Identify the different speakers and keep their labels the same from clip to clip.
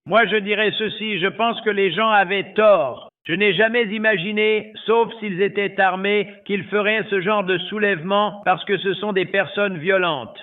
Speaker 1: Moi, je dirais ceci, je pense que les gens avaient tort. Je n'ai jamais imaginé, sauf s'ils étaient armés, qu'ils feraient ce genre de soulèvement parce que ce sont des personnes violentes.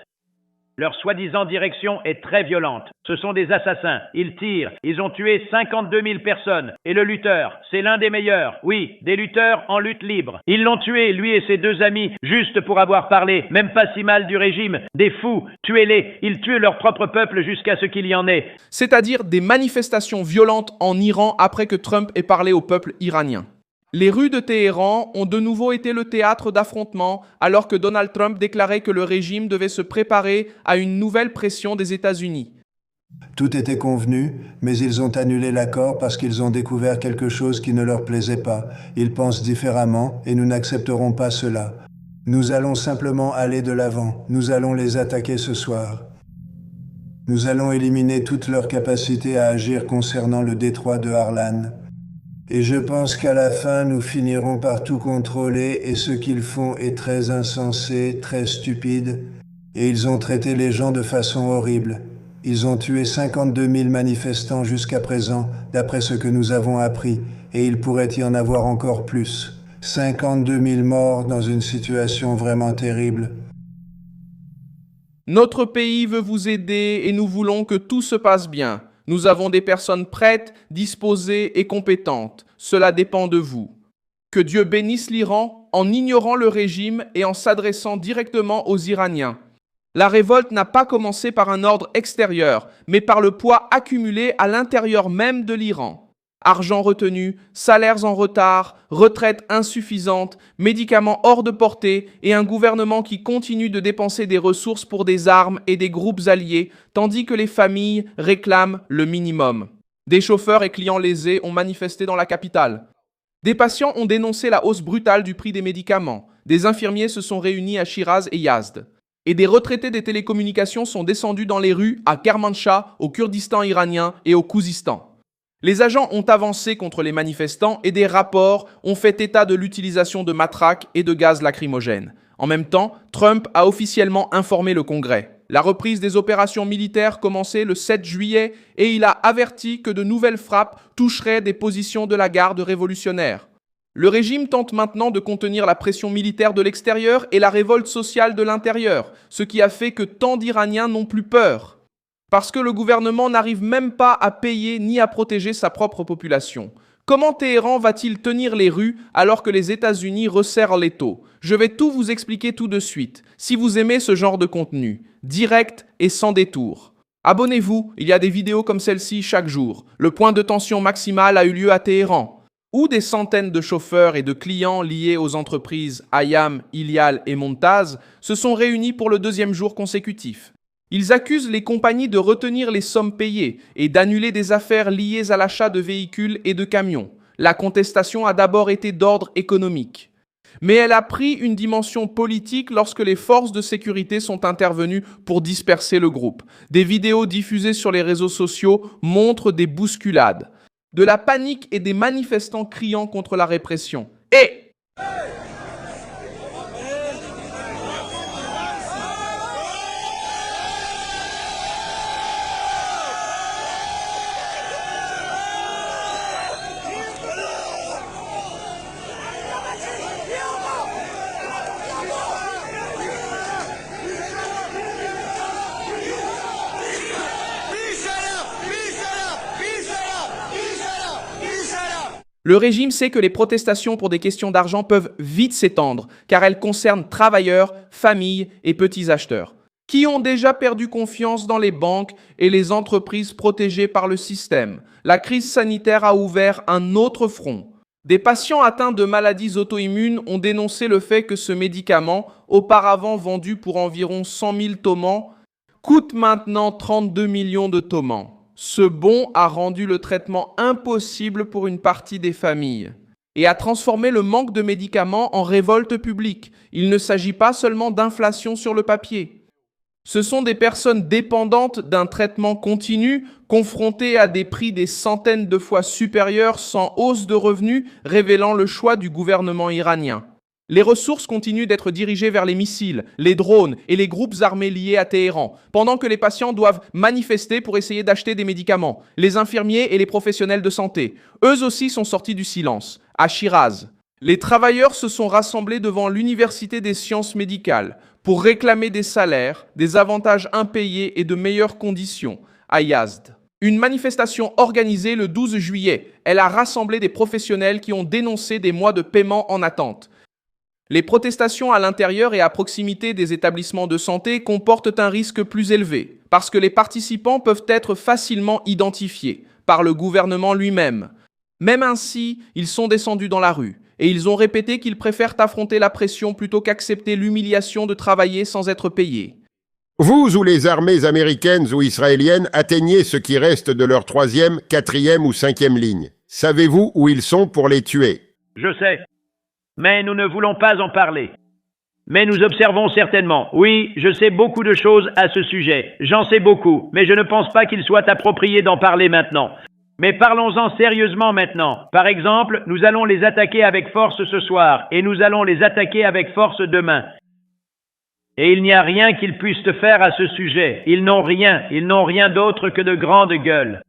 Speaker 1: Leur soi-disant direction est très violente. Ce sont des assassins. Ils tirent. Ils ont tué 52 000 personnes. Et le lutteur, c'est l'un des meilleurs. Oui, des lutteurs en lutte libre. Ils l'ont tué, lui et ses deux amis, juste pour avoir parlé, même pas si mal du régime. Des fous, tuez-les. Ils tuent leur propre peuple jusqu'à ce qu'il y en ait.
Speaker 2: C'est-à-dire des manifestations violentes en Iran après que Trump ait parlé au peuple iranien. Les rues de Téhéran ont de nouveau été le théâtre d'affrontements alors que Donald Trump déclarait que le régime devait se préparer à une nouvelle pression des États-Unis.
Speaker 3: Tout était convenu, mais ils ont annulé l'accord parce qu'ils ont découvert quelque chose qui ne leur plaisait pas. Ils pensent différemment et nous n'accepterons pas cela. Nous allons simplement aller de l'avant. Nous allons les attaquer ce soir. Nous allons éliminer toute leur capacité à agir concernant le détroit de Harlan. Et je pense qu'à la fin, nous finirons par tout contrôler et ce qu'ils font est très insensé, très stupide. Et ils ont traité les gens de façon horrible. Ils ont tué 52 000 manifestants jusqu'à présent, d'après ce que nous avons appris, et il pourrait y en avoir encore plus. 52 000 morts dans une situation vraiment terrible.
Speaker 2: Notre pays veut vous aider et nous voulons que tout se passe bien. Nous avons des personnes prêtes, disposées et compétentes. Cela dépend de vous. Que Dieu bénisse l'Iran en ignorant le régime et en s'adressant directement aux Iraniens. La révolte n'a pas commencé par un ordre extérieur, mais par le poids accumulé à l'intérieur même de l'Iran. Argent retenu, salaires en retard, retraites insuffisantes, médicaments hors de portée et un gouvernement qui continue de dépenser des ressources pour des armes et des groupes alliés, tandis que les familles réclament le minimum. Des chauffeurs et clients lésés ont manifesté dans la capitale. Des patients ont dénoncé la hausse brutale du prix des médicaments. Des infirmiers se sont réunis à Shiraz et Yazd. Et des retraités des télécommunications sont descendus dans les rues à Kermanshah, au Kurdistan iranien et au Khouzistan. Les agents ont avancé contre les manifestants et des rapports ont fait état de l'utilisation de matraques et de gaz lacrymogènes. En même temps, Trump a officiellement informé le Congrès. La reprise des opérations militaires commençait le 7 juillet et il a averti que de nouvelles frappes toucheraient des positions de la garde révolutionnaire. Le régime tente maintenant de contenir la pression militaire de l'extérieur et la révolte sociale de l'intérieur, ce qui a fait que tant d'Iraniens n'ont plus peur. Parce que le gouvernement n'arrive même pas à payer ni à protéger sa propre population. Comment Téhéran va-t-il tenir les rues alors que les États-Unis resserrent l'étau? Je vais tout vous expliquer tout de suite, si vous aimez ce genre de contenu, direct et sans détour. Abonnez-vous, il y a des vidéos comme celle-ci chaque jour. Le point de tension maximal a eu lieu à Téhéran, où des centaines de chauffeurs et de clients liés aux entreprises Hayam, Ilial et Montaz se sont réunis pour le deuxième jour consécutif. Ils accusent les compagnies de retenir les sommes payées et d'annuler des affaires liées à l'achat de véhicules et de camions. La contestation a d'abord été d'ordre économique. Mais elle a pris une dimension politique lorsque les forces de sécurité sont intervenues pour disperser le groupe. Des vidéos diffusées sur les réseaux sociaux montrent des bousculades, de la panique et des manifestants criant contre la répression. Et le régime sait que les protestations pour des questions d'argent peuvent vite s'étendre, car elles concernent travailleurs, familles et petits acheteurs, qui ont déjà perdu confiance dans les banques et les entreprises protégées par le système. La crise sanitaire a ouvert un autre front. Des patients atteints de maladies auto-immunes ont dénoncé le fait que ce médicament, auparavant vendu pour environ 100 000 tomans, coûte maintenant 32 millions de tomans. Ce bond a rendu le traitement impossible pour une partie des familles et a transformé le manque de médicaments en révolte publique. Il ne s'agit pas seulement d'inflation sur le papier. Ce sont des personnes dépendantes d'un traitement continu, confrontées à des prix des centaines de fois supérieurs sans hausse de revenus, révélant le choix du gouvernement iranien. Les ressources continuent d'être dirigées vers les missiles, les drones et les groupes armés liés à Téhéran, pendant que les patients doivent manifester pour essayer d'acheter des médicaments. Les infirmiers et les professionnels de santé, eux aussi sont sortis du silence. À Shiraz, les travailleurs se sont rassemblés devant l'Université des sciences médicales pour réclamer des salaires, des avantages impayés et de meilleures conditions. À Yazd, une manifestation organisée le 12 juillet, elle a rassemblé des professionnels qui ont dénoncé des mois de paiement en attente. Les protestations à l'intérieur et à proximité des établissements de santé comportent un risque plus élevé, parce que les participants peuvent être facilement identifiés par le gouvernement lui-même. Même ainsi, ils sont descendus dans la rue, et ils ont répété qu'ils préfèrent affronter la pression plutôt qu'accepter l'humiliation de travailler sans être payés.
Speaker 4: Vous ou les armées américaines ou israéliennes atteignez ce qui reste de leur 3e, 4e ou 5e ligne. Savez-vous où ils sont pour les tuer?
Speaker 1: Je sais. Mais nous ne voulons pas en parler. Mais nous observons certainement. Oui, je sais beaucoup de choses à ce sujet. J'en sais beaucoup, mais je ne pense pas qu'il soit approprié d'en parler maintenant. Mais parlons-en sérieusement maintenant. Par exemple, nous allons les attaquer avec force ce soir, et nous allons les attaquer avec force demain. Et il n'y a rien qu'ils puissent faire à ce sujet. Ils n'ont rien d'autre que de grandes gueules.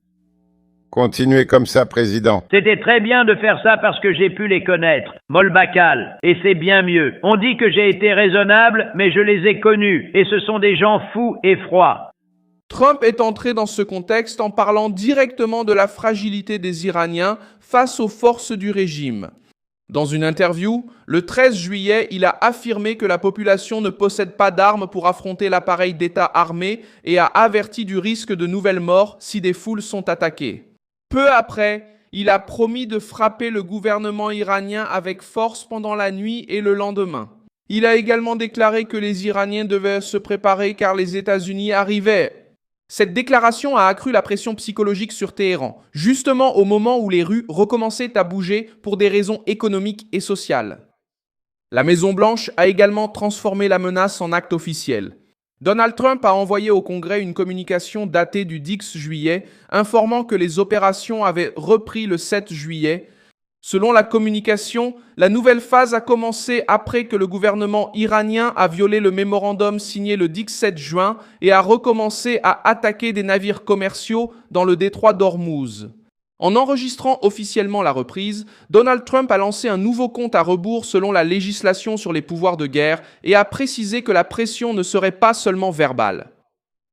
Speaker 4: Continuez comme ça, Président.
Speaker 1: C'était très bien de faire ça parce que j'ai pu les connaître, Molbakal, et c'est bien mieux. On dit que j'ai été raisonnable, mais je les ai connus, et ce sont des gens fous et froids.
Speaker 2: Trump est entré dans ce contexte en parlant directement de la fragilité des Iraniens face aux forces du régime. Dans une interview, le 13 juillet, il a affirmé que la population ne possède pas d'armes pour affronter l'appareil d'État armé et a averti du risque de nouvelles morts si des foules sont attaquées. Peu après, il a promis de frapper le gouvernement iranien avec force pendant la nuit et le lendemain. Il a également déclaré que les Iraniens devaient se préparer car les États-Unis arrivaient. Cette déclaration a accru la pression psychologique sur Téhéran, justement au moment où les rues recommençaient à bouger pour des raisons économiques et sociales. La Maison-Blanche a également transformé la menace en acte officiel. Donald Trump a envoyé au Congrès une communication datée du 10 juillet, informant que les opérations avaient repris le 7 juillet. Selon la communication, la nouvelle phase a commencé après que le gouvernement iranien a violé le mémorandum signé le 17 juin et a recommencé à attaquer des navires commerciaux dans le détroit d'Ormuz. En enregistrant officiellement la reprise, Donald Trump a lancé un nouveau compte à rebours selon la législation sur les pouvoirs de guerre et a précisé que la pression ne serait pas seulement verbale.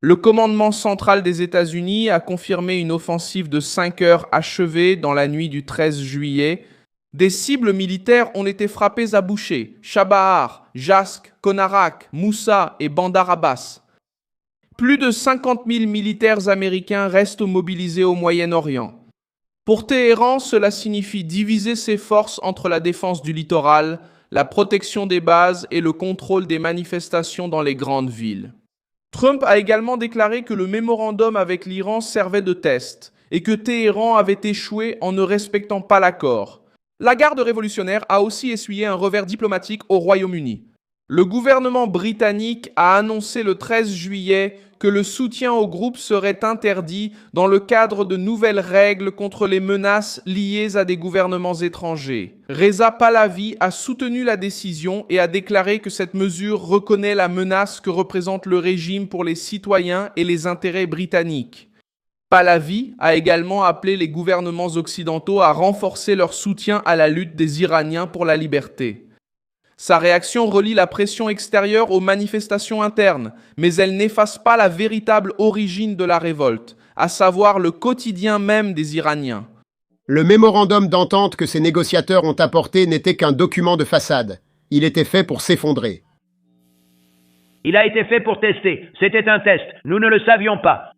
Speaker 2: Le commandement central des États-Unis a confirmé une offensive de 5 heures achevée dans la nuit du 13 juillet. Des cibles militaires ont été frappées à Boucher, Chabahar, Jask, Konarak, Moussa et Bandar Abbas. Plus de 50 000 militaires américains restent mobilisés au Moyen-Orient. Pour Téhéran, cela signifie diviser ses forces entre la défense du littoral, la protection des bases et le contrôle des manifestations dans les grandes villes. Trump a également déclaré que le mémorandum avec l'Iran servait de test et que Téhéran avait échoué en ne respectant pas l'accord. La garde révolutionnaire a aussi essuyé un revers diplomatique au Royaume-Uni. Le gouvernement britannique a annoncé le 13 juillet que le soutien au groupe serait interdit dans le cadre de nouvelles règles contre les menaces liées à des gouvernements étrangers. Reza Pahlavi a soutenu la décision et a déclaré que cette mesure reconnaît la menace que représente le régime pour les citoyens et les intérêts britanniques. Pahlavi a également appelé les gouvernements occidentaux à renforcer leur soutien à la lutte des Iraniens pour la liberté. Sa réaction relie la pression extérieure aux manifestations internes, mais elle n'efface pas la véritable origine de la révolte, à savoir le quotidien même des Iraniens.
Speaker 4: Le mémorandum d'entente que ces négociateurs ont apporté n'était qu'un document de façade. Il était fait pour s'effondrer.
Speaker 1: Il a été fait pour tester. C'était un test. Nous ne le savions pas.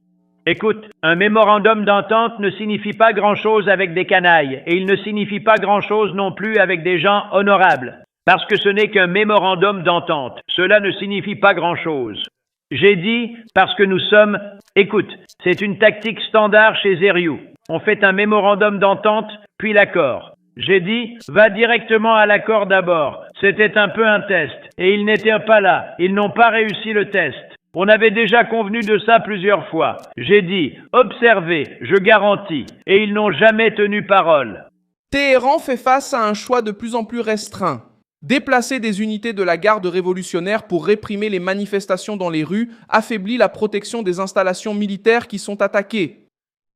Speaker 1: Écoute, un mémorandum d'entente ne signifie pas grand-chose avec des canailles, et il ne signifie pas grand-chose non plus avec des gens honorables. Parce que ce n'est qu'un mémorandum d'entente. Cela ne signifie pas grand-chose. J'ai dit parce que nous sommes... Écoute, c'est une tactique standard chez Zeriou. On fait un mémorandum d'entente, puis l'accord. J'ai dit, va directement à l'accord d'abord. C'était un peu un test. Et ils n'étaient pas là. Ils n'ont pas réussi le test. On avait déjà convenu de ça plusieurs fois. J'ai dit, observez, je garantis. Et ils n'ont jamais tenu parole.
Speaker 2: Téhéran fait face à un choix de plus en plus restreint. Déplacer des unités de la garde révolutionnaire pour réprimer les manifestations dans les rues affaiblit la protection des installations militaires qui sont attaquées.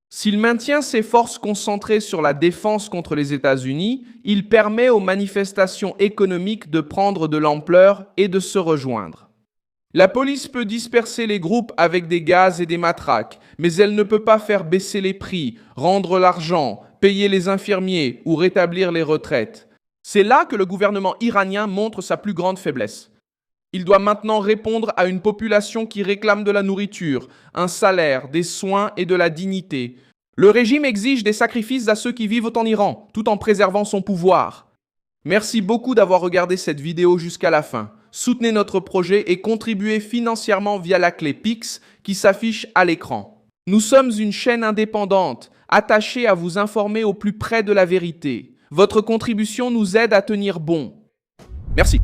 Speaker 2: S'il maintient ses forces concentrées sur la défense contre les États-Unis, il permet aux manifestations économiques de prendre de l'ampleur et de se rejoindre. La police peut disperser les groupes avec des gaz et des matraques, mais elle ne peut pas faire baisser les prix, rendre l'argent, payer les infirmiers ou rétablir les retraites. C'est là que le gouvernement iranien montre sa plus grande faiblesse. Il doit maintenant répondre à une population qui réclame de la nourriture, un salaire, des soins et de la dignité. Le régime exige des sacrifices à ceux qui vivent en Iran, tout en préservant son pouvoir. Merci beaucoup d'avoir regardé cette vidéo jusqu'à la fin. Soutenez notre projet et contribuez financièrement via la clé Pix qui s'affiche à l'écran. Nous sommes une chaîne indépendante, attachée à vous informer au plus près de la vérité. Votre contribution nous aide à tenir bon. Merci.